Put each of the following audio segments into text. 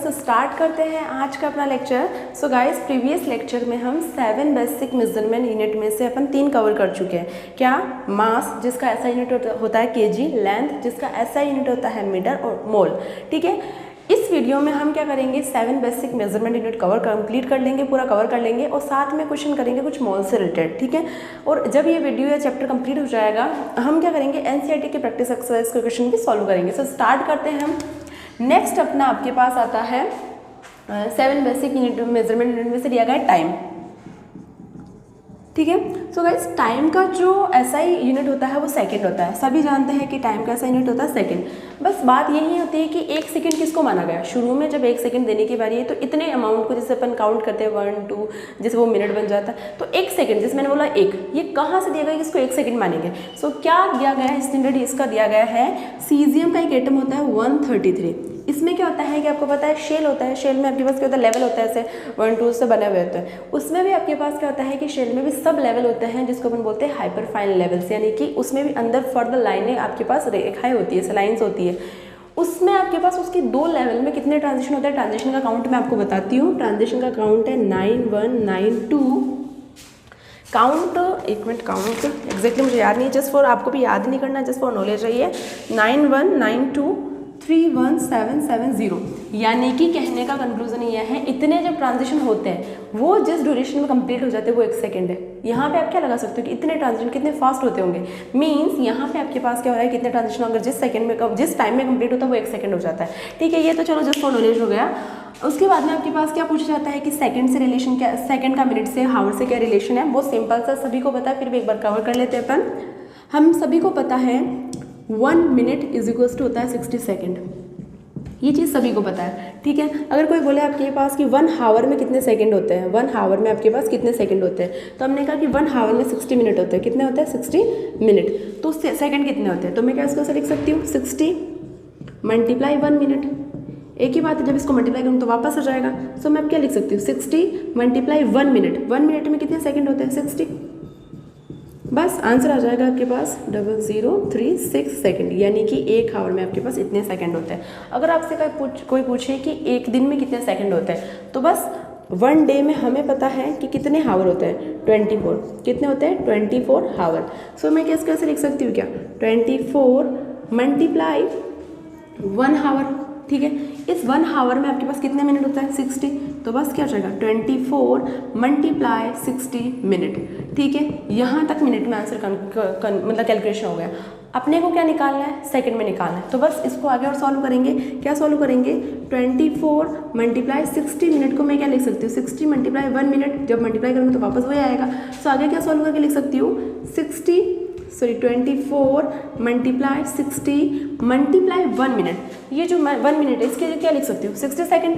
So start करते हैं आज का अपना lecture. So guys, previous lecture में हम 7 बेसिक मेजरमेंट यूनिट में से अपन 3 कवर कर चुके हैं। क्या? मास, जिसका ऐसा यूनिट होता है केजी, लेंथ जिसका ऐसा यूनिट होता है मीटर, और मोल। ठीक है, इस वीडियो में हम क्या करेंगे, 7 बेसिक मेजरमेंट यूनिट कंप्लीट कर लेंगे, पूरा कवर कर लेंगे, और साथ में क्वेश्चन करेंगे कुछ मोल से रिलेटेड। ठीक है, और जब ये वीडियो या चैप्टर कंप्लीट हो जाएगा, हम क्या करेंगे, एनसीईआरटी के प्रैक्टिस एक्सरसाइज के क्वेश्चन भी सॉल्व करेंगे। सो स्टार्ट करते हैं हम। नेक्स्ट अपना आपके पास आता है 7 बेसिक यूनिट मेजरमेंट यूनिट में से दिया गया है टाइम। ठीक है, सो गाइस, टाइम का जो एसआई यूनिट होता है वो सेकंड होता है। सभी जानते हैं कि टाइम का एसआई यूनिट होता है सेकंड। बस बात यही होती है कि 1 सेकंड किसको माना गया। शुरू में जब 1 सेकंड देने की बारी है तो इतने अमाउंट को जैसे अपन काउंट करते हैं 1 2, जैसे वो मिनट बन जाता है, तो 1 सेकंड, जैसे मैंने बोला 1, ये कहाँ से दिया गया कि इसको 1 सेकंड मानेंगे। सो क्या दिया गया है, स्टैंडर्ड इसका दिया गया है, सीजियम का एक एटम होता है 133। इसमें क्या होता है कि आपको पता है शेल होता है, शेल में आपके पास क्या होता है, लेवल होता है, ऐसे 1 2 से बने हुए होते हैं। उसमें भी आपके पास क्या होता है कि शेल में भी सब लेवल होते हैं, जिसको अपन बोलते हैं हाइपर फाइन लेवल्स, यानी कि उसमें भी अंदर फर्दर लाइनें आपके पास रेखाएं होती है, लाइन्स होती है। उसमें आपके पास उसके 2 लेवल में कितने ट्रांजिशन होते हैं, ट्रांजिशन का काउंट मैं आपको बताती हूँ। ट्रांजिशन का काउंट है 9192 काउंट। एक मिनट, काउंट एग्जैक्टली मुझे याद नहीं है, जस्ट फॉर आपको भी याद नहीं करना, जस्ट फॉर नॉलेज रही है। 9192 31770, यानी कि कहने का कंक्लूजन ये है, इतने जब ट्रांजिशन होते हैं वो जिस ड्यूरेशन में कंप्लीट हो जाते हैं वो 1 सेकंड है। यहाँ पे आप क्या लगा सकते हो कि इतने ट्रांजिशन कितने फास्ट होते होंगे, मींस यहाँ पे आपके पास क्या हो रहा है, कितने ट्रांजिशन अगर जिस टाइम में कंप्लीट होता है वो 1 सेकंड हो जाता है। ठीक है, ये तो चलो जस्ट फॉर नॉलेज हो गया। उसके बाद में आपके पास क्या पूछा जाता है कि सेकंड से रिलेशन क्या, सेकंड का मिनट से, हावर से क्या रिलेशन है। बहुत सिंपल सा, सभी को पता है, फिर भी एक बार कवर कर लेते हैं अपन। हम सभी को पता है 1 मिनट इज इक्वल्स टू होता है 60 सेकेंड, ये चीज़ सभी को पता है। ठीक है, अगर कोई बोले आपके पास कि 1 हावर में कितने सेकंड होते हैं, 1 हावर में आपके पास कितने सेकंड होते हैं, तो हमने कहा कि 1 हावर में 60 मिनट होते हैं। कितने होते हैं, 60 मिनट। तो सेकंड कितने होते हैं, तो मैं क्या इसको लिख सकती हूँ, 60 मल्टीप्लाई 1 मिनट। एक ही बात है, जब इसको मल्टीप्लाई करूँ तो वापस आ जाएगा। सो मैं अब क्या लिख सकती हूँ, 60 मल्टीप्लाई 1 मिनट। 1 मिनट में कितने सेकंड होते हैं, 60। बस आंसर आ जाएगा आपके पास 0036 सेकंड, यानी कि 1 आवर में आपके पास इतने सेकंड होते हैं। अगर आपसे कोई पूछे कि एक दिन में कितने सेकंड होते हैं, तो बस 1 डे में हमें पता है कि कितने हावर होते हैं, 24। कितने होते हैं, 24 हावर। सो मैं कैसे लिख सकती हूँ, क्या 24 मल्टीप्लाई 1 हावर। ठीक है, इस 1 हावर में आपके पास कितने मिनट होता है, 60। तो बस क्या हो जाएगा, 24 मल्टीप्लाई 60 मिनट। ठीक है, यहाँ तक मिनट में आंसर मतलब कैलकुलेशन हो गया। अपने को क्या निकालना है, सेकंड में निकालना है। तो बस इसको आगे और सॉल्व करेंगे। क्या सॉल्व करेंगे, 24 मल्टीप्लाई 60 मिनट को मैं क्या लिख सकती हूँ, 60 मल्टीप्लाई 1 मिनट। जब मल्टीप्लाई करूँगी तो वापस वही आएगा। सो आगे क्या सॉल्व करके लिख सकती हूँ, 24 मल्टीप्लाई 60 मल्टीप्लाई 1 मिनट। ये जो 1 मिनट है इसके लिए क्या लिख सकती हूँ, 60 सेकेंड।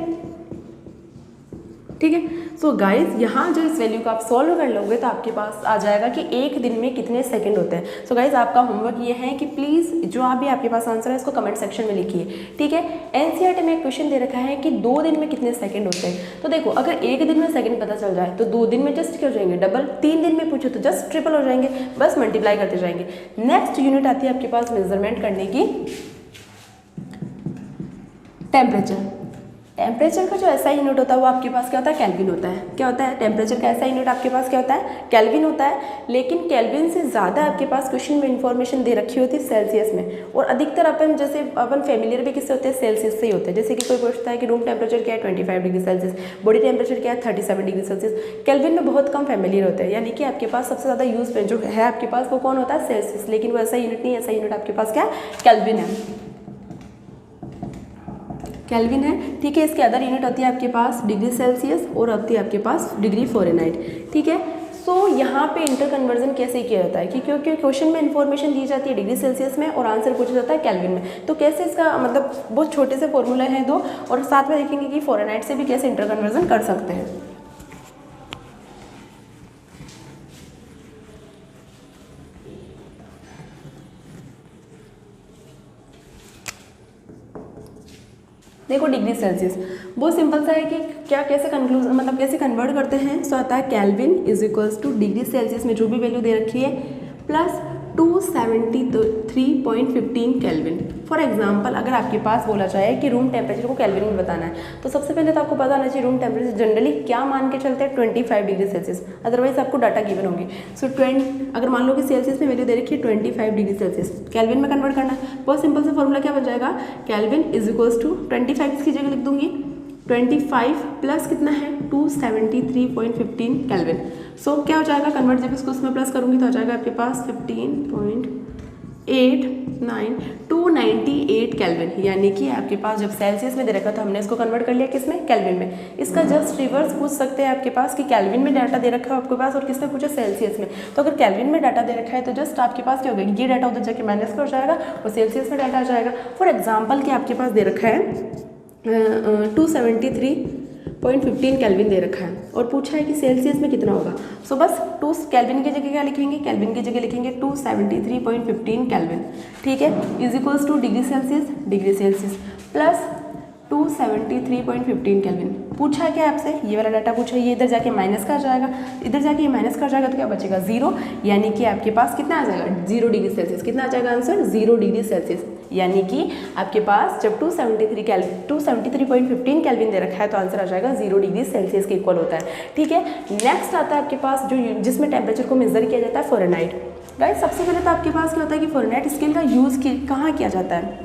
ठीक है, सो गाइज, यहाँ जो इस वैल्यू को आप सॉल्व कर लोगे तो आपके पास आ जाएगा कि एक दिन में कितने सेकंड होते हैं। सो गाइज, आपका होमवर्क ये है कि प्लीज़ जो भी आपके पास आंसर है इसको कमेंट सेक्शन में लिखिए। ठीक है, एनसीईआरटी में एक क्वेश्चन दे रखा है कि 2 दिन में कितने सेकंड होते हैं। तो देखो, अगर 1 दिन में सेकंड पता चल जाए तो 2 दिन में जस्ट क्या हो जाएंगे, डबल। 3 दिन में पूछो तो जस्ट ट्रिपल हो जाएंगे, बस मल्टीप्लाई करते जाएंगे। नेक्स्ट यूनिट आती है आपके पास मेजरमेंट करने की, टेम्परेचर। टेम्परेचर का जो ऐसा यूनिट होता है वो आपके पास क्या होता है, केल्विन होता है। क्या होता है, टेम्परेचर का ऐसा यूनिट आपके पास क्या होता है, केल्विन होता है। लेकिन केल्विन से ज़्यादा आपके पास क्वेश्चन में इन्फॉर्मेशन दे रखी होती है सेल्सियस में, और अधिकतर अपन फेमिलियर भी किससे होते हैं, सेल्सियस से ही होते हैं। जैसे कि कोई पूछता है कि रूम टेम्परेचर क्या है, 25 डिग्री सेल्सियस, बॉडी टेम्परेचर क्या है, 37 डिग्री सेल्सियस। केल्विन में बहुत कम फेमिलियर होते हैं, यानी कि आपके पास सबसे ज़्यादा यूज जो है आपके पास वो कौन होता है, सेल्सियस। लेकिन वो ऐसा यूनिट नहीं है, ऐसा यूनिट आपके पास क्या है, केल्विन है, केल्विन है। ठीक है, इसके अदर यूनिट होती है आपके पास डिग्री सेल्सियस और होती है आपके पास डिग्री फ़ारेनहाइट। ठीक है, सो यहाँ पे इंटर कन्वर्जन कैसे किया जाता है कि क्योंकि क्वेश्चन में इन्फॉर्मेशन दी जाती है डिग्री सेल्सियस में और आंसर पूछा जाता है केल्विन में। तो कैसे इसका मतलब बहुत छोटे से फॉर्मूला हैं 2, और साथ में देखेंगे कि फ़ारेनहाइट से भी कैसे इंटर कन्वर्जन कर सकते हैं। देखो, डिग्री सेल्सियस बहुत सिंपल सा है कि क्या कैसे कंक्लूजन मतलब कैसे कन्वर्ट करते हैं। सो आता है kelvin is equals two degree Celsius में जो भी वैल्यू दे रखी है प्लस 273.15 केल्विन। फॉर एग्जांपल अगर आपके पास बोला जाए कि रूम टेम्परेचर को केल्विन में बताना है, तो सबसे पहले तो आपको पता होना चाहिए रूम टेम्परेचर जनरली क्या मान के चलते हैं, 25 डिग्री सेल्सियस, अदरवाइज आपको डाटा गिवन होंगे। सो अगर मान लो कि सेल्सियस में वैल्यू दे रखी है 25 डिग्री सेल्सियस, केल्विन में कन्वर्ट करना है, बहुत सिंपल सा फॉर्मूला क्या बन जाएगा, केल्विन इज इक्वल्स टू 25 इसकी जगह लिख दूंगी 25 प्लस कितना है 273.15 केल्विन। सो क्या हो जाएगा, कन्वर्ट जब इसको उसमें प्लस करूंगी तो हो जाएगा आपके पास 15.89 केल्विन, यानी कि आपके पास जब सेल्सियस में दे रखा था हमने इसको कन्वर्ट कर लिया किसमें, केल्विन में। इसका जस्ट रिवर्स पूछ सकते हैं आपके पास कि केल्विन में डाटा दे रखा है आपके पास और किसमें पूछा, सेल्सियस में। तो अगर केल्विन में डाटा दे रखा है तो जस्ट आपके पास क्या होगा, ये डाटा उधर जाके माइनस का हो जाएगा और सेल्सियस में डाटा आ जाएगा। फॉर एग्जाम्पल कि आपके पास दे रखा है 273.15 केल्विन दे रखा है और पूछा है कि सेल्सियस में कितना होगा। सो बस 2 केल्विन की जगह क्या लिखेंगे, केल्विन की जगह लिखेंगे 273.15 केल्विन, ठीक है, is equals two degree Celsius plus 273.15 kelvin. पूछा है क्या आपसे, ये वाला डाटा पूछा है, ये इधर जाके माइनस का आ जाएगा, इधर जाके ये माइनस का आ जाएगा तो क्या बचेगा 0, यानी कि आपके पास कितना आ जाएगा 0 डिग्री सेल्सियस। कितना आ जाएगा आंसर 0 डिग्री सेल्सियस, यानी कि आपके पास जब 273.15 केल्विन दे रखा है तो आंसर आ जाएगा 0 डिग्री सेल्सियस के इक्वल होता है, ठीक है। नेक्स्ट आता है आपके पास जो जिसमें टेम्परेचर को मेजर किया जाता है, फ़ारेनहाइट। गाइस सबसे पहले तो आपके पास क्या होता है कि फ़ारेनहाइट स्केल का यूज़ कहाँ किया जाता है।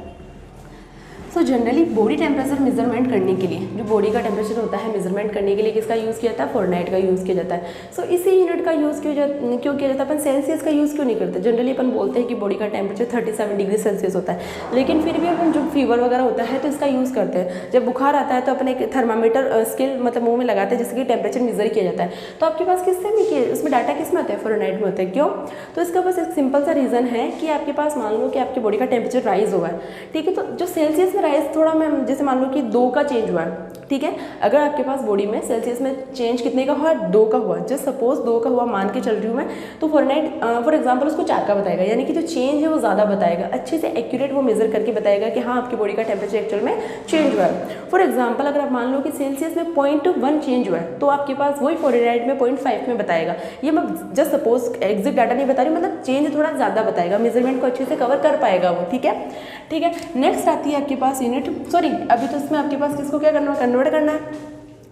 So generally body temperature measurement करने के लिए, जो बॉडी का टेम्परेचर होता है मेजरमेंट करने के लिए किसका यूज़ किया जाता है, फ़ारेनहाइट का यूज़ किया जाता है। सो इसी यूनिट का यूज़ क्यों किया जाता है, अपन सेल्सियस का यूज़ क्यों नहीं करते। जनरली अपन बोलते हैं कि बॉडी का टेम्परेचर 37 डिग्री सेल्सियस होता है, लेकिन फिर भी अपन जो फीवर वगैरह होता है तो इसका यूज़ करते हैं। जब बुखार आता है तो अपन एक थर्मामीटर स्केल मतलब मुँह में लगाते हैं जिससे कि टेम्परेचर मेजर किया जाता है। तो आपके पास किससे में किया, उसमें डाटा किस में होता है, फ़ारेनहाइट में होता है। क्यों, तो इसका बस एक सिंपल सा रीज़न है कि आपके पास मान लो कि आपकी बॉडी का टेम्परेचर राइज हुआ है, ठीक है, तो जो सेल्सियस में राइज थोड़ा मैं जैसे मान लो कि 2 का चेंज हुआ है, ठीक है, अगर आपके पास बॉडी में सेल्सियस में चेंज कितने का हुआ, 2 का हुआ, जस्ट सपोज 2 का हुआ मान के चल रही हूँ मैं, तो फ़ारेनहाइट फॉर एग्जांपल उसको 4 का बताएगा, यानी कि जो चेंज है वो ज़्यादा बताएगा, अच्छे से एक्यूरेट वो मेजर करके बताएगा कि हाँ आपकी बॉडी का टेम्परेचर एक्चुअल में चेंज हुआ है। फॉर एग्जाम्पल अगर आप मान लो कि सेल्सियस में 0.1 चेंज हुआ है तो आपके पास वही फ़ारेनहाइट में 0.5 में बताएगा। ये मैं जस्ट सपोज एग्जैक्ट डाटा नहीं बता रही, मतलब चेंज थोड़ा ज़्यादा बताएगा, मेजरमेंट को अच्छे से कवर कर पाएगा वो, ठीक है, ठीक है। नेक्स्ट आती है आपके पास यूनिट, सॉरी अभी तो इसमें आपके पास किसको क्या करना है, कन्वर्ट करना है।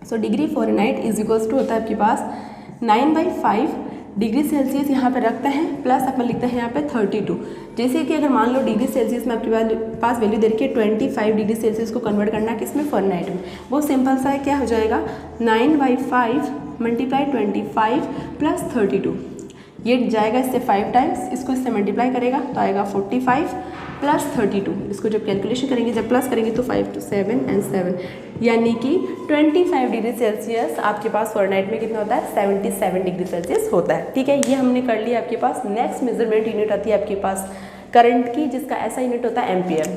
So degree Fahrenheit is equals to होता है आपके पास 9/5 डिग्री सेल्सियस यहाँ पे रखते हैं, प्लस अपन लिखते हैं यहाँ पे 32। जैसे कि अगर मान लो डिग्री सेल्सियस में आपके पास वैल्यू दे रखी है 25 डिग्री सेल्सियस को कन्वर्ट करना है किसमें, फ़ारेनहाइट में। वो सिंपल सा है, क्या हो जाएगा 9/5 मल्टीप्लाई 25 प्लस 32, ये जाएगा इससे 5 टाइम्स, इसको इससे मल्टीप्लाई करेगा तो आएगा 45 प्लस 32। इसको जब कैलकुलेशन करेंगे, जब प्लस करेंगे तो 5 to 7 and 7, यानी कि 25 डिग्री सेल्सियस आपके पास फ़ारेनहाइट में कितना होता है, 77 डिग्री सेल्सियस होता है, ठीक है। ये हमने कर लिया आपके पास। नेक्स्ट मेजरमेंट यूनिट आती है आपके पास करंट की, जिसका ऐसा यूनिट होता है एम्पियर।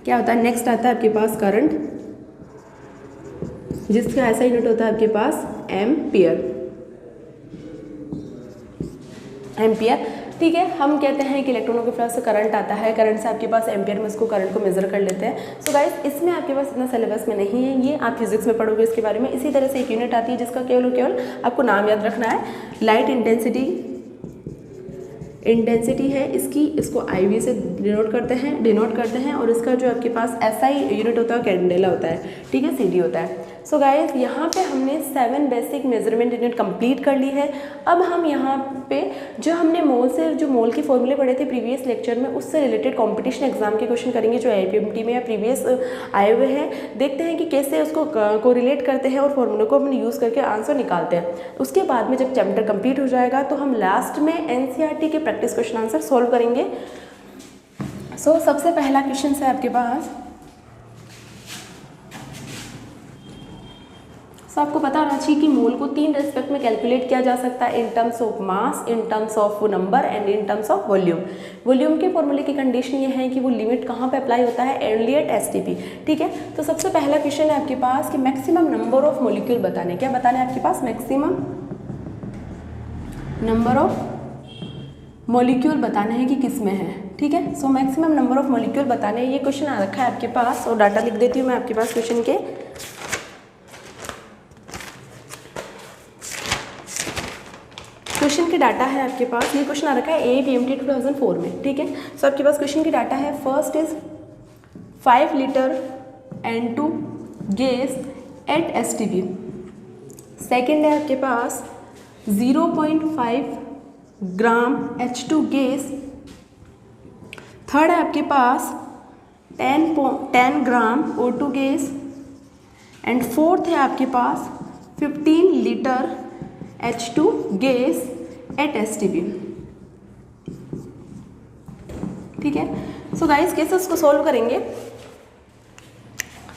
क्या होता है, नेक्स्ट आता है आपके पास करंट, जिसका ऐसा यूनिट होता है आपके पास एम्पियर, ठीक है। हम कहते हैं कि इलेक्ट्रॉनों के पास से करंट आता है, करंट से आपके पास एम्पियर में इसको करंट को मेजर कर लेते हैं। सो गाइस इसमें आपके पास इतना सिलेबस में नहीं है, ये आप फिजिक्स में पढ़ोगे इसके बारे में। इसी तरह से एक यूनिट आती है जिसका केवल आपको नाम याद रखना है, लाइट इंटेंसिटी है इसकी, इसको IV से डिनोट करते हैं और इसका जो आपके पास SI यूनिट होता है कैंडेला होता है, ठीक है, CD होता है। सो गाइस यहाँ पे हमने 7 बेसिक मेजरमेंट यूनिट कंप्लीट कर ली है। अब हम यहाँ पे जो हमने मोल के फॉर्मूले पढ़े थे प्रीवियस लेक्चर में, उससे रिलेटेड कंपटीशन एग्जाम के क्वेश्चन करेंगे जो IPMT में या प्रीवियस आए हुए हैं। देखते हैं कि कैसे उसको कोरिलेट करते हैं और फॉर्मूले को अपने यूज़ करके आंसर निकालते हैं। उसके बाद में जब चैप्टर कंप्लीट हो जाएगा तो हम लास्ट में NCERT के प्रैक्टिस क्वेश्चन आंसर सॉल्व करेंगे। सो सबसे पहला क्वेश्चन है आपके पास, सो आपको पता होना चाहिए कि मोल को 3 रेस्पेक्ट में कैलकुलेट किया जा सकता है, in terms of mass, in terms of number and in terms of volume. Volume के फॉर्मूले की कंडीशन ये है कि वो लिमिट कहाँ पे अप्लाई होता है, ओनली एट STP, ठीक है। तो सबसे पहला क्वेश्चन है आपके पास कि मैक्सिमम नंबर ऑफ मॉलिक्यूल बताने, क्या बताना है आपके पास, मैक्सिमम नंबर ऑफ मॉलिक्यूल बताना है कि किस में है, ठीक है। So maximum number of molecule बताने, ये क्वेश्चन आ रखा है आपके पास और डाटा लिख देती हूँ मैं आपके पास क्वेश्चन के। क्वेश्चन के डाटा है आपके पास, ये क्वेश्चन आ रखा है APMT 2004 में, ठीक है। सो आपके पास क्वेश्चन की डाटा है, first is 5 litre N2 gas at STP, second है आपके पास 0.5 ग्राम H2 गैस, थर्ड है आपके पास 10 ग्राम O2 गैस, एंड फोर्थ है आपके पास 15 litre H2 gas at STP, ठीक है। सो गाइस कैसे उसको सॉल्व करेंगे,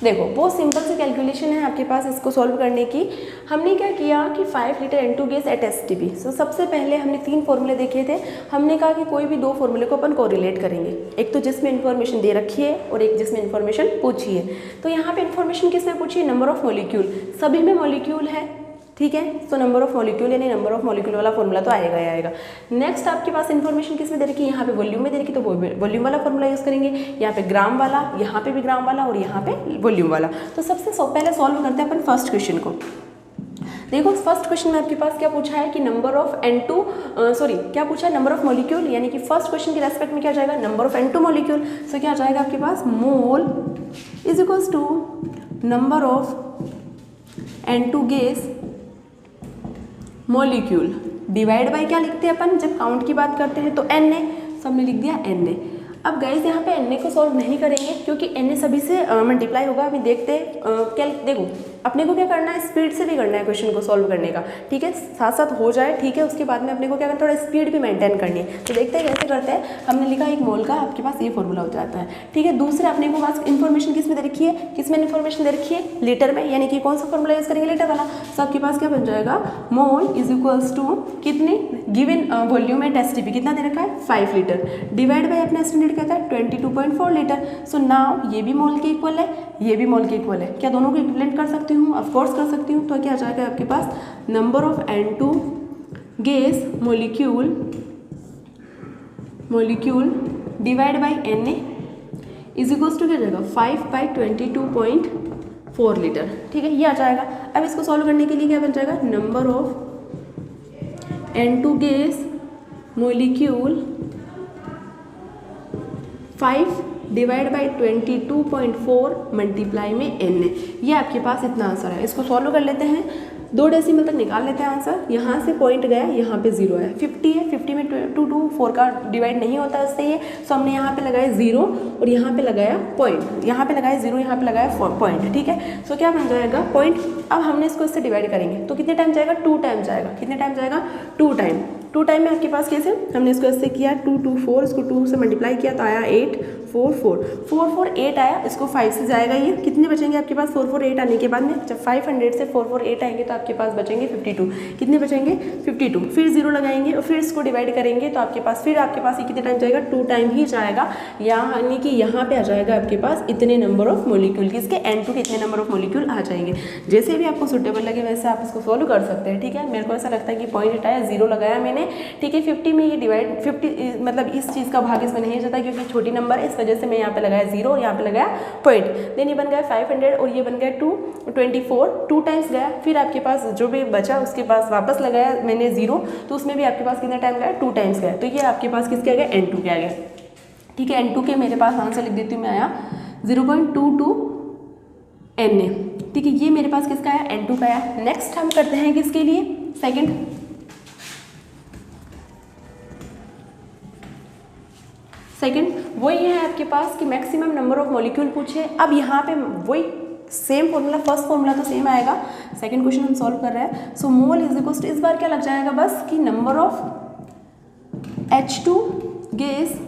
देखो बहुत सिंपल सी कैलकुलेशन है आपके पास इसको सॉल्व करने की। हमने क्या किया कि 5 litre N2 gas at STP, सो सबसे पहले हमने 3 फॉर्मूले देखे थे। हमने कहा कि कोई भी 2 फॉर्मूले को अपन कोरिलेट करेंगे, एक तो जिसमें इन्फॉर्मेशन दे रखी है और एक जिसमें इन्फॉर्मेशन पूछी है। तो यहाँ पे इन्फॉर्मेशन किसमें पूछी है, नंबर ऑफ मॉलिक्यूल, सभी में मॉलिक्यूल है, ठीक है। तो नंबर ऑफ मॉलिक्यूल यानी नंबर ऑफ मॉलिक्यूल वाला फॉर्मूला तो आएगा ही आएगा। नेक्स्ट आपके पास इन्फॉर्मेशन किस में दे रखी है, यहाँ पे वॉल्यूम में दे रखी, तो वॉल्यूम वाला फॉर्मूला यूज़ करेंगे। यहाँ पे ग्राम वाला, यहाँ पे भी ग्राम वाला और यहाँ पे वॉल्यूम वाला। तो सबसे पहले सॉल्व करते हैं अपन फर्स्ट क्वेश्चन को। देखो फर्स्ट क्वेश्चन में आपके पास क्या पूछा है कि नंबर ऑफ N2 क्या पूछा है, नंबर ऑफ मॉलिक्यूल, यानी कि फर्स्ट क्वेश्चन के रेस्पेक्ट में क्या जाएगा, नंबर ऑफ N2 मॉलिक्यूल। सो क्या जाएगा आपके पास, mole is equals to number of N2 gas molecule divide by क्या लिखते हैं अपन, जब काउंट की बात करते हैं तो Na, सब ने लिख दिया Na। अब गाइस यहाँ पे Na को सॉल्व नहीं करेंगे क्योंकि Na सभी से मल्टीप्लाई होगा। अभी देखते क्या, देखो अपने को क्या करना है, स्पीड से भी करना है क्वेश्चन को सॉल्व करने का, ठीक है, साथ साथ हो जाए, ठीक है। उसके बाद में अपने को क्या करना, थोड़ा स्पीड भी मेंटेन करनी है। तो देखते हैं कैसे करते हैं। हमने लिखा एक मोल का, आपके पास ये फॉर्मूला हो जाता है, ठीक है। दूसरे अपने को पास इन्फॉर्मेशन किस में दे रखी है, किसमें इन्फॉर्मेशन दे रखी है, लीटर में, यानी कि कौन सा फॉर्मूला यूज करेंगे, लीटर वाला। तो आपके पास क्या बन जाएगा, मोल इज इक्वल्स टू कितने, गिवन वॉल्यूम एट STP कितना दे रखा है, 5 लीटर, डिवाइड बाय अपना स्टैंडर्ड कहता है 22.4 लीटर। सो नाउ ये भी मोल के इक्वल है, ये भी मोल के इक्वल है। क्या दोनों को इक्विवेलेंट कर सकती हूँ, ऑफ कोर्स कर सकती हूँ। तो क्या आ जाएगा आपके पास, number of N2 gas molecule divide by Na is equals to क्या जाएगा, 5/22.4 लीटर, ठीक है, ये आ जाएगा। अब इसको सॉल्व करने के लिए क्या बन जाएगा, number of N2 gas molecule 5 divide by 22.4 multiply में Na, ये आपके पास इतना आंसर है। इसको सॉल्व कर लेते हैं, 2 डेसिमल तक निकाल लेते हैं आंसर। यहाँ से पॉइंट गया, यहाँ पे 0 है, 50 है, 50 में 2 का डिवाइड नहीं होता इससे ये। सो हमने यहाँ पे लगाया 0 और यहाँ पे लगाया पॉइंट, यहाँ पे लगाया 0, यहाँ पे लगाया पॉइंट, ठीक है। सो क्या बन जाएगा, पॉइंट। अब हमने इसको इससे डिवाइड करेंगे तो कितने टाइम जाएगा, 2 टाइम जाएगा। कितने टाइम जाएगा, 2 टाइम। 2 टाइम में आपके पास कैसे, हमने इसको ऐसे किया 2 2 4, इसको 2 से मल्टीप्लाई किया तो आया 8 4 4 4 4 8 आया। इसको 5 से जाएगा, ये कितने बचेंगे आपके पास, 4 4 8 आने के बाद में जब 500 से 4 4 8 आएंगे तो आपके पास बचेंगे 52। कितने बचेंगे, 52। फिर 0 लगाएंगे और फिर इसको डिवाइड करेंगे तो आपके पास ये कितने टाइम जाएगा, 2 टाइम ही जाएगा, यानी कि यहाँ पे आ जाएगा आपके पास इतने नंबर ऑफ मॉलिक्यूल, किसके, N2 के इतने नंबर ऑफ मॉलिक्यूल आ जाएंगे। जैसे भी आपको सुटेबल लगे वैसे आप इसको सॉल्व कर सकते हैं, ठीक है। मेरे को ऐसा लगता है कि पॉइंट हटाया, 0 लगाया मैंने, ठीक है। 50 में ये डिवाइड 50 मतलब इस चीज़ का भाग इसमें नहीं जाता क्योंकि छोटी नंबर है, इस वजह से मैं यहाँ पे लगाया 0 और यहाँ पे लगाया पॉइंट। देन ये बन गया 500 और ये बन गया 224, 2 टाइम्स गया। फिर आपके पास जो भी बचा उसके पास वापस लगाया मैंने 0, तो उसमें भी आपके पास कितना टाइम गया, 2 टाइम्स गया। तो ये आपके पास किसके आ गया, N2 के आ गया, ठीक है। N2 के मेरे पास आंसर लिख देती हूँ मैं, आया 0.22 Na, ठीक है। ये मेरे पास किसका आया, N2 का आया। नेक्स्ट हम करते हैं किसके लिए, सेकंड वही है आपके पास कि मैक्सिमम नंबर ऑफ मॉलिक्यूल पूछे। अब यहाँ पे वही सेम फॉर्मूला, फर्स्ट फॉर्मूला तो सेम आएगा, सेकंड क्वेश्चन हम सॉल्व कर रहे हैं। सो मोल इज इक्वल टू, इस बार क्या लग जाएगा बस कि number of H2 gas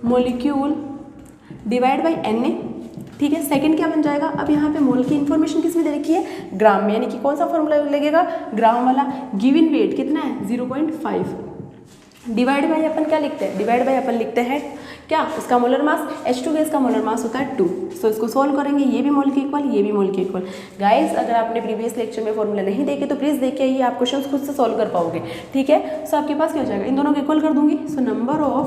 molecule divide by Na, ठीक है। सेकंड क्या बन जाएगा, अब यहाँ पे मोल की इन्फॉर्मेशन किस में दे रखी है, ग्राम में, यानी कि कौन सा फॉर्मूला लगेगा, ग्राम वाला। गिवन वेट कितना है, 0.5, डिवाइड बाय अपन क्या लिखते हैं, डिवाइड बाय अपन लिखते हैं क्या, उसका मोलर मास, H2 गैस का मोलर मास होता है 2। सो इसको सॉल्व करेंगे, ये भी मोल के इक्वल, ये भी मोल के इक्वल। गाइस अगर आपने प्रीवियस लेक्चर में फॉर्मूला नहीं देखे तो प्लीज़ देख के आइए, आप क्वेश्चन खुद से सॉल्व कर पाओगे, ठीक है। सो आपके पास क्या हो जाएगा, इन दोनों को इक्वल कर दूंगी। So number of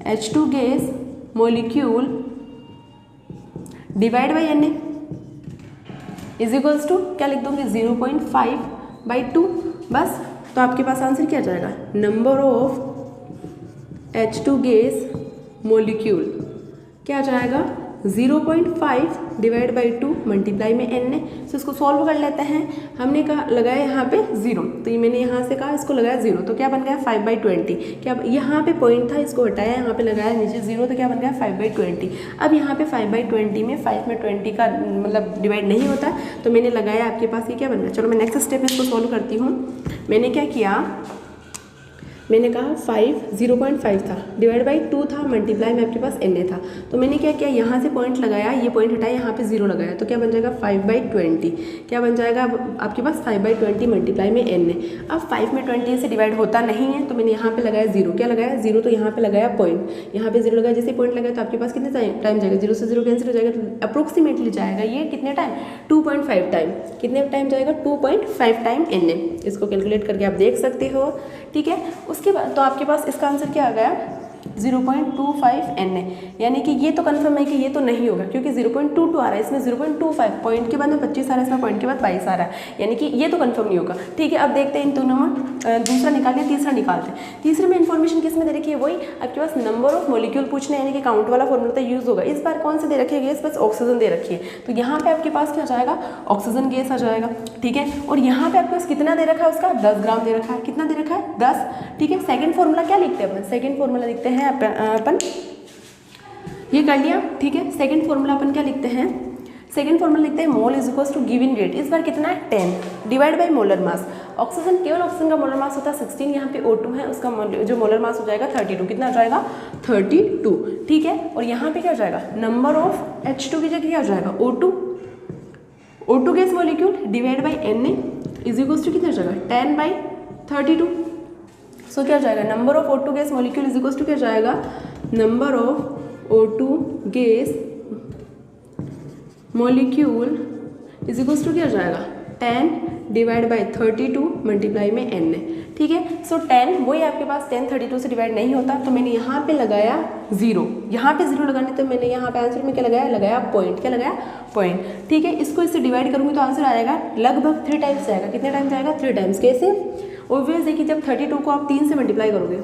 H2 gas molecule divide by Na is equals to क्या लिख दूंगी, 0.5/2, बस तो आपके पास आंसर क्या जाएगा, number of H2 gas molecule क्या जाएगा 0.5 डिवाइड बाई 2 मल्टीप्लाई में n है। तो इसको सॉल्व कर लेते हैं। हमने कहा लगाया यहाँ पे 0, तो ये मैंने यहाँ से कहा इसको लगाया 0, तो क्या बन गया 5/20। क्या यहाँ पे पॉइंट था, इसको हटाया, यहाँ पे लगाया नीचे 0, तो क्या बन गया 5/20। अब यहाँ पे 5/20 में 5 में 20 का मतलब डिवाइड नहीं होता, तो मैंने लगाया आपके पास, ये क्या बन गया। चलो मैं नेक्स्ट स्टेप इसको सॉल्व करती हूँ। मैंने क्या किया, मैंने कहा 0.5 था डिवाइड बाई 2 था मल्टीप्लाई में आपके पास Na था, तो मैंने क्या किया, यहाँ से पॉइंट लगाया, ये पॉइंट हटाया, यहाँ पे 0 लगाया, तो क्या बन जाएगा 5/20। क्या बन जाएगा आपके पास 5/20 मल्टीप्लाई में Na। अब 5 में 20 से डिवाइड होता नहीं है, तो मैंने यहाँ पे लगाया 0। क्या लगाया 0, तो यहाँ पे लगाया पॉइंट, यहाँ पे 0 लगाया, जैसे पॉइंट लगाया तो आपके पास कितने टाइम जाएगा, 0 से 0 कैंसिल हो जाएगा, तो अप्रोक्सीमेटली जाएगा ये कितने टाइम 2.5 टाइम। कितने टाइम जाएगा 2.5 टाइम Na। इसको कैलकुलेट करके आप देख सकते हो, ठीक है। उसके बाद तो आपके पास इसका आंसर क्या आ गया 0.25 Na, यानी कि ये तो कंफर्म है कि ये तो नहीं होगा, क्योंकि 0.22 आ रहा है, इसमें 0.25 पॉइंट के बाद में 25 आ रहा है, इसमें पॉइंट के बाद 22 आ रहा है, यानी कि ये तो कंफर्म नहीं होगा। ठीक है, अब देखते हैं इन दोनों में दूसरा निकाल लिया, तीसरा निकालते हैं। तीसरे में इन्फॉर्मेशन किस में दे रखी है, वही आपके पास नंबर ऑफ मॉलिक्यूल पूछने, यानी कि काउंट वाला फॉर्मूला तो यूज होगा। इस बार कौन से दे रखी है गैस, बस ऑक्सीजन दे रखी है, तो यहाँ पे आपके पास क्या आ जाएगा ऑक्सीजन गैस आ जाएगा। ठीक है, और यहाँ पे आपके पास कितना दे रखा है, उसका 10 ग्राम दे रखा है। कितना दे रखा है 10। ठीक है, सेकंड फॉर्मूला क्या लिखते हैं अपन, सेकंड फॉर्मूला लिखते हैं अपन ये कर लिया। ठीक है, सेकंड फॉर्मूला अपन क्या लिखते हैं, सेकंड फॉर्मूला लिखते हैं mole is equals to given rate. इस बार कितना है 10 divide by molar mass. Oxygen, केवल ऑक्सीजन का मोलर मास होता है 16, यहाँ पे O2 है, उसका जो मोलर मास हो जाएगा 32। कितना हो जाएगा 32। ठीक है, और यहाँ पे क्या हो जाएगा नंबर ऑफ H2 की जगह क्या हो जाएगा O2 gas molecule divide by Na is equals to कितना हो जाएगा 10/32। सो क्या हो जाएगा number of O2 gas molecule is equals to क्या हो जाएगा number of O2 gas molecule is equals to क्या हो जाएगा 10 डिवाइड बाई 32 मल्टीप्लाई में Na। ठीक है, सो 10 वही आपके पास 10 32 से डिवाइड नहीं होता, तो मैंने यहाँ पे लगाया 0। यहाँ पे 0 लगाने, तो मैंने यहाँ पे आंसर में क्या लगाया पॉइंट। क्या लगाया पॉइंट। ठीक है, इसको इससे डिवाइड करूँगी तो आंसर आएगा लगभग 3 टाइम्स जाएगा। कितने टाइम जाएगा 3 टाइम्स। कैसे, ऑब्वियस है कि जब 32 को आप 3 से मल्टीप्लाई करोगे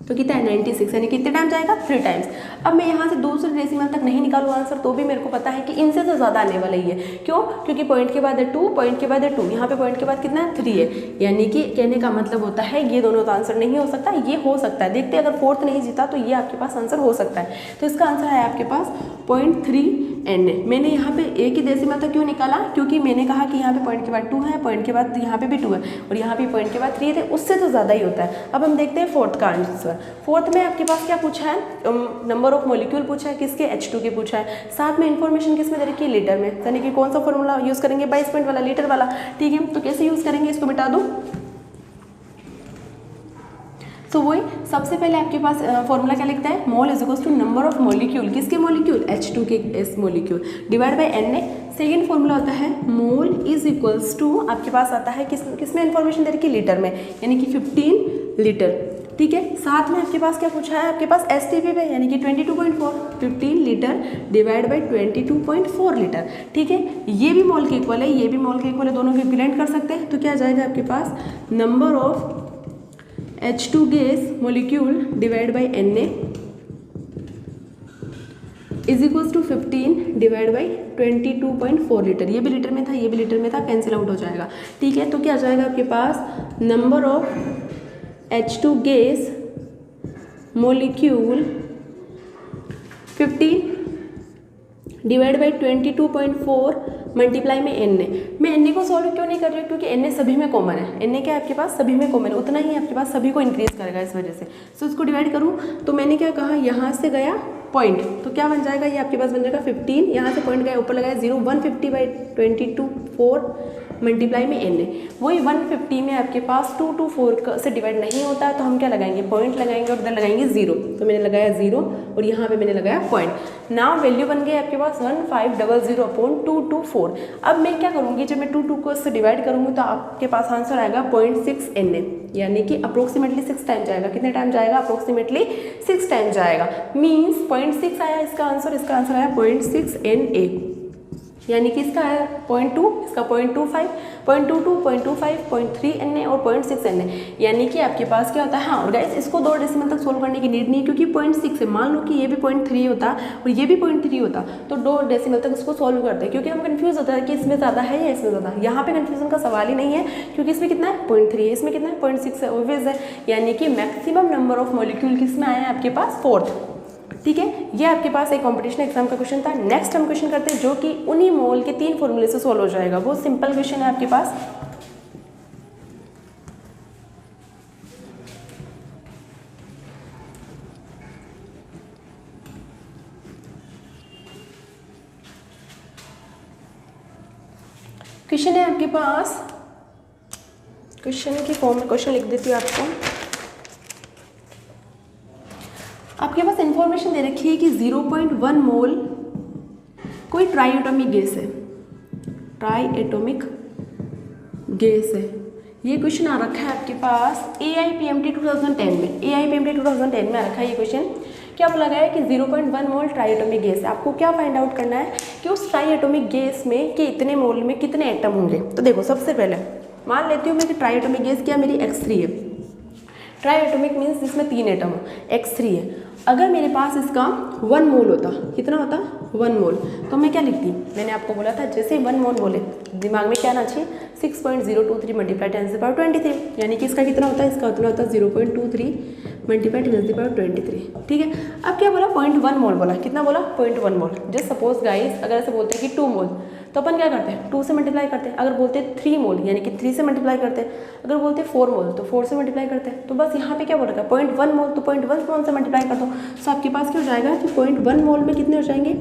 तो कितना है 96, यानी कितने टाइम जाएगा 3 टाइम्स। अब मैं यहाँ से दूसरे डेसिमल तक नहीं निकालूँ आंसर, तो भी मेरे को पता है कि इनसे तो ज़्यादा आने वाला ही है। क्यों, क्योंकि पॉइंट के बाद है 2, पॉइंट के बाद है 2, यहाँ पे पॉइंट के बाद कितना है 3 है, यानी कि कहने का मतलब होता है ये दोनों तो आंसर नहीं हो सकता, ये हो सकता है। देखते हैं अगर 4th नहीं जीता तो ये आपके पास आंसर हो सकता है। तो इसका आंसर है आपके पास 0.3 Na। मैंने यहाँ पे एक ही डेसिमल तक क्यों निकाला, क्योंकि मैंने कहा कि यहाँ पे पॉइंट के बाद 2 है, पॉइंट के बाद यहाँ पे भी 2 है, और यहाँ पे पॉइंट के बाद 3 थे, उससे तो ज़्यादा ही होता है। अब हम देखते हैं 4th का आंसर। 4th में आपके पास क्या पूछा है, नंबर ऑफ मॉलिक्यूल पूछा है, किसके H2 के पूछा है, साथ में इन्फॉर्मेशन किस में दे रखी है लीटर में, यानी कि कौन सा फॉर्मूला यूज़ करेंगे 22 पॉइंट वाला, लीटर वाला। ठीक है, तो कैसे यूज़ करेंगे, इसको मिटा दो। तो वही सबसे पहले आपके पास फॉर्मूला क्या लिखता है, mole is equals to number of molecule, किसके मॉलिक्यूल H2 के एस molecule divide by Na। Second formula होता है मोल इज इक्वल्स टू, आपके पास आता है किसमें इन्फॉर्मेशन दे रखी है लीटर में, यानी कि 15 लीटर। ठीक है, साथ में आपके पास क्या पूछा है, आपके पास STP पे, यानी कि 22.4, 15 लीटर डिवाइड बाई 22.4 लीटर। ठीक है, ये भी मोल के इक्वल है, ये भी मोल के इक्वल है, दोनों को इक्विवेलेंट कर सकते हैं। तो क्या आ जाएगा आपके पास number of H2 gas molecule divide by Na is equals to 15 divide by 22.4 litre. ये भी लीटर में था, ये भी लीटर में था, कैंसिल आउट हो जाएगा। ठीक है, तो क्या आ जाएगा आपके पास number of H2 gas molecule 15 divide by 22.4 multiply में Na। मैं Na को सॉल्व क्यों नहीं कर रही हूँ, क्योंकि Na सभी में कॉमन है। Na क्या है आपके पास सभी में कॉमन है, उतना ही आपके पास सभी को इंक्रीज करेगा, इस वजह से। सो इसको डिवाइड करूँ तो मैंने क्या कहा, यहाँ से गया पॉइंट, तो क्या बन जाएगा, ये आपके पास बन जाएगा 15, यहाँ से पॉइंट गया ऊपर लगाया 0, 150/22.4 मल्टीप्लाई में Na। वही 150 में आपके पास 2 to 4 से डिवाइड नहीं होता है, तो हम क्या लगाएंगे, पॉइंट लगाएंगे और इधर लगाएंगे 0। तो मैंने लगाया 0 और यहाँ पे मैंने लगाया पॉइंट। नाउ वैल्यू बन गई आपके पास 1500/224। अब मैं क्या करूँगी, जब मैं 2 को इससे डिवाइड करूँगी तो आपके पास आंसर आएगा 0.6 Na, यानी कि अप्रोक्सीमेटली 6 टाइम जाएगा। कितने टाइम जाएगा, अप्रोक्सीमेटली 6 टाइम जाएगा। मीन्स 0.6 आया इसका आंसर, इसका आंसर आया 0.6 Na। यानी कि इसका है 0.2, इसका 0.25, 0.22, 0.25, 0.3 Na और 0.6 Na। यानी कि आपके पास क्या होता है, हाँ। और गाइस इसको 2 डेसिमल तक सोल्व करने की नीड नहीं है, क्योंकि 0.6 है। मान लो कि ये भी 0.3 होता और ये भी 0.3 होता तो 2 डेसिमल तक इसको सोल्व करते हैं, क्योंकि हम कंफ्यूज होता है कि इसमें ज़्यादा है या इसमें ज़्यादा है। यहाँ पे कन्फ्यूजन का सवाल ही नहीं है, क्योंकि इसमें कितना है 0.3 है, इसमें कितना है 0.6 है, ऑब्वियस है। यानी कि मैक्सिमम नंबर ऑफ मॉलिक्यूल किसमें आया है आपके पास, 4th। ठीक है, ये आपके पास एक कंपटीशन एग्जाम का क्वेश्चन था। नेक्स्ट हम क्वेश्चन करते हैं जो कि उन्हीं मोल के 3 फॉर्मूले से सॉल्व हो जाएगा। बहुत सिंपल क्वेश्चन है आपके पास। क्वेश्चन है आपके पास, क्वेश्चन की फॉर्म में क्वेश्चन लिख देती हूँ आपको। आपके पास इंफॉर्मेशन दे रखी है कि 0.1 मोल कोई ट्राई एटॉमिक गैस है, ट्राई एटॉमिक गैस है। ये क्वेश्चन आ रखा है आपके पास AIPMT 2010 में, AIPMT 2010 में आ रखा है ये क्वेश्चन। क्या बोला गया है कि 0.1 मोल ट्राई एटॉमिक गैस है। आपको क्या फाइंड आउट करना है कि उस ट्राई एटॉमिक गैस में कि इतने मोल में कितने एटम होंगे। तो देखो, सबसे पहले मान लेती हूँ मैं कि ट्राई एटॉमिक गैस क्या मेरी X3 है। ट्राई एटॉमिक मीन्स जिसमें 3 एटम हो, X3 है। अगर मेरे पास इसका 1 मोल होता, कितना होता 1 मोल, तो मैं क्या लिखती, मैंने आपको बोला था जैसे 1 मोल बोले दिमाग में क्या आना चाहिए, 6.023 मल्टीप्लाई 10⁻23। यानी कि इसका कितना होता है, इसका उतना होता है 0.23 मल्टीप्लाई 10⁻23। ठीक है, अब क्या बोला 0.1 मोल बोला, कितना बोला 0.1 मोल। जस्ट सपोज गाइस अगर ऐसे बोलते हैं कि 2 मोल, तो अपन क्या करते हैं 2 से मल्टीप्लाई करते हैं। अगर बोलते हैं 3 मोल यानी कि 3 से मल्टीप्लाई करते हैं। अगर बोलते हैं 4 मोल तो 4 से मल्टीप्लाई करते हैं। तो बस यहाँ पे क्या बोल रखा है 0.1 मोल, तो 0.1 मोल से मल्टीप्लाई कर दो। सो आपके पास क्या हो जाएगा कि 0.1 मोल में कितने हो जाएंगे,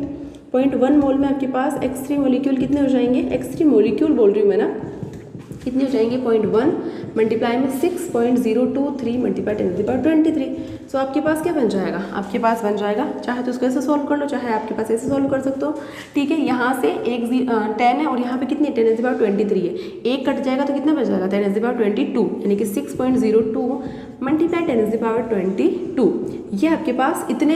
0.1 मोल में आपके पास X3 मोलिक्यूल कितने हो जाएंगे, X3 मोलिक्यूल बोल रही हूँ मैं ना, कितने हो जाएंगे 0.1 मल्टीप्लाई में 6.023 मल्टीप्लाई 10⁻23। सो आपके पास क्या बन जाएगा, आपके पास बन जाएगा, चाहे तो उसको ऐसे सॉल्व कर लो, चाहे आपके पास ऐसे सॉल्व कर सकते हो। ठीक है, यहाँ से 10 है और यहाँ पे कितनी 10⁻23 है, एक कट जाएगा तो कितना बच जाएगा 10⁻22 यानी कि 6.02 मल्टीप्लाई 10⁻22। ये आपके पास इतने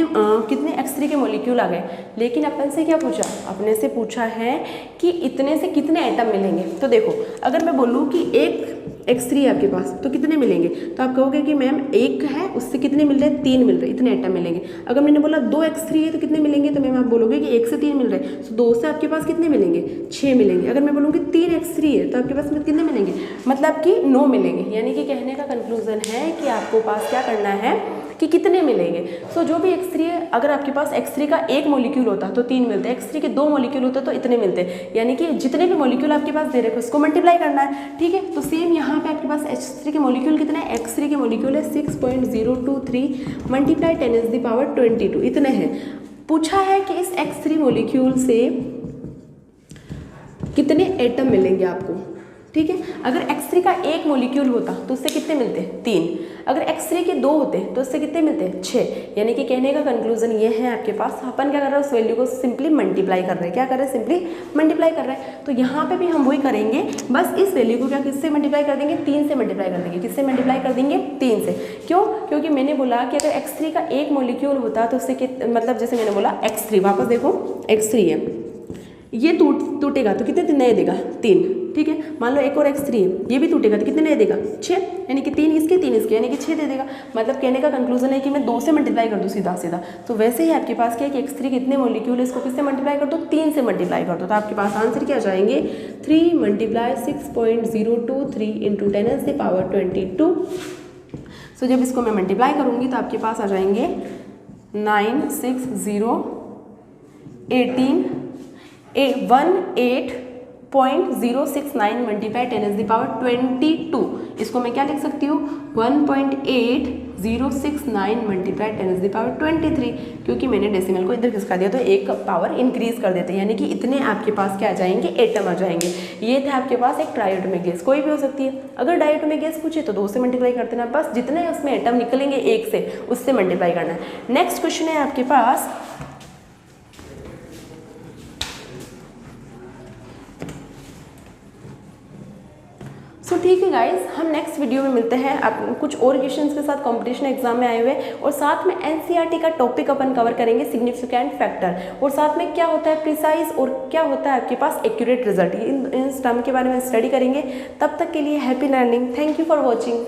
कितने X3 के मॉलिक्यूल आ गए। लेकिन अपन से क्या पूछा, अपने से पूछा है कि इतने से कितने एटम मिलेंगे। तो देखो, अगर मैं बोलूँ कि एक X3 है आपके पास तो कितने मिलेंगे, तो आप कहोगे कि मैम एक है उससे कितने मिल रहे हैं, 3 मिल रहे, इतने एटम मिलेंगे। अगर मैंने बोला 2 X3 है तो कितने मिलेंगे, तो मैम आप बोलोगे कि 1 से 3 मिल रहे हैं, तो 2 से आपके पास कितने मिलेंगे 6 मिलेंगे। अगर मैं बोलूँगी 3 X3 है तो आपके पास कितने मिलेंगे, मतलब कि 9 मिलेंगे। यानी कि कहने का कंक्लूजन है कि आपको पास क्या करना है कि कितने मिलेंगे। सो जो भी X3 है, अगर आपके पास X3 का एक मॉलिक्यूल होता तो 3 मिलते, X3 के 2 मॉलिक्यूल होते तो इतने मिलते। यानी कि जितने भी मॉलिक्यूल आपके पास दे रखे उसको मल्टीप्लाई करना है। ठीक है, तो सेम यहाँ पे आपके पास H3 के मॉलिक्यूल कितने हैं, X3 के मॉलिक्यूल है 6.023 मल्टीप्लाई 10⁻22 इतने हैं। पूछा है कि इस X3 मॉलिक्यूल से कितने एटम मिलेंगे आपको। ठीक है, अगर X3 का एक मॉलिक्यूल होता तो उससे कितने मिलते 3, अगर X3 के 2 होते तो उससे कितने मिलते 6। यानी कि कहने का कंक्लूजन ये है आपके पास, अपन क्या कर रहे हैं उस वैल्यू को सिंपली मल्टीप्लाई कर रहे हैं। क्या कर रहे हैं, सिंपली मल्टीप्लाई कर रहे हैं। तो यहाँ पे भी हम वही करेंगे, बस इस वैल्यू को क्या किससे मल्टीप्लाई कर देंगे, 3 से मल्टीप्लाई कर देंगे। किससे मल्टीप्लाई कर देंगे, 3 से। क्यों, क्योंकि मैंने बोला कि अगर X3 का एक मॉलिक्यूल होता तो उससे मतलब जैसे मैंने बोला X3, वापस देखो X3 है, ये टूटेगा तो कितने नए देगा 3। ठीक है, मान लो एक और X3 है, ये भी टूटेगा तो कितने नए देगा 6, यानी कि 3 इसके 3 इसके यानी कि 6 दे देगा। मतलब कहने का कंक्लूजन है कि मैं 2 से मल्टीप्लाई कर दूँ सीधा सीधा। तो वैसे ही आपके पास क्या है कि X3 कितने मॉलिक्यूल है, इसको किससे मल्टीप्लाई कर दो, 3 से मल्टीप्लाई कर दो। तो आपके पास आंसर क्या जाएंगे 3 मल्टीप्लाई 6.023 इंटू 10⁻22। सो जब इसको मैं मल्टीप्लाई करूँगी तो आपके पास आ जाएंगे 18.069 मल्टीप्लाई 10⁻22। इसको मैं क्या लिख सकती हूँ 1.8069 मल्टीप्लाई 10⁻23, क्योंकि मैंने डेसिमल को इधर खिसका दिया तो एक पावर इंक्रीज कर देते हैं। यानी कि इतने आपके पास क्या आ जाएंगे, एटम आ जाएंगे। ये था आपके पास एक ट्राइएटॉमिक गैस, कोई भी हो सकती है। अगर डाइएटॉमिक गैस पूछे तो 2 से मल्टीप्लाई कर देना, बस जितने उसमें एटम निकलेंगे 1 से उससे मल्टीप्लाई करना है। नेक्स्ट क्वेश्चन है आपके पास, ठीक है गाइस, हम नेक्स्ट वीडियो में मिलते हैं आप कुछ और क्वेश्चंस के साथ कंपटीशन एग्जाम में आए हुए, और साथ में एनसीईआरटी का टॉपिक अपन कवर करेंगे, सिग्निफिकेंट फैक्टर, और साथ में क्या होता है प्रिसाइज और क्या होता है आपके पास एक्यूरेट रिजल्ट, इन टर्म के बारे में स्टडी करेंगे। तब तक के लिए happy learning, thank you for watching.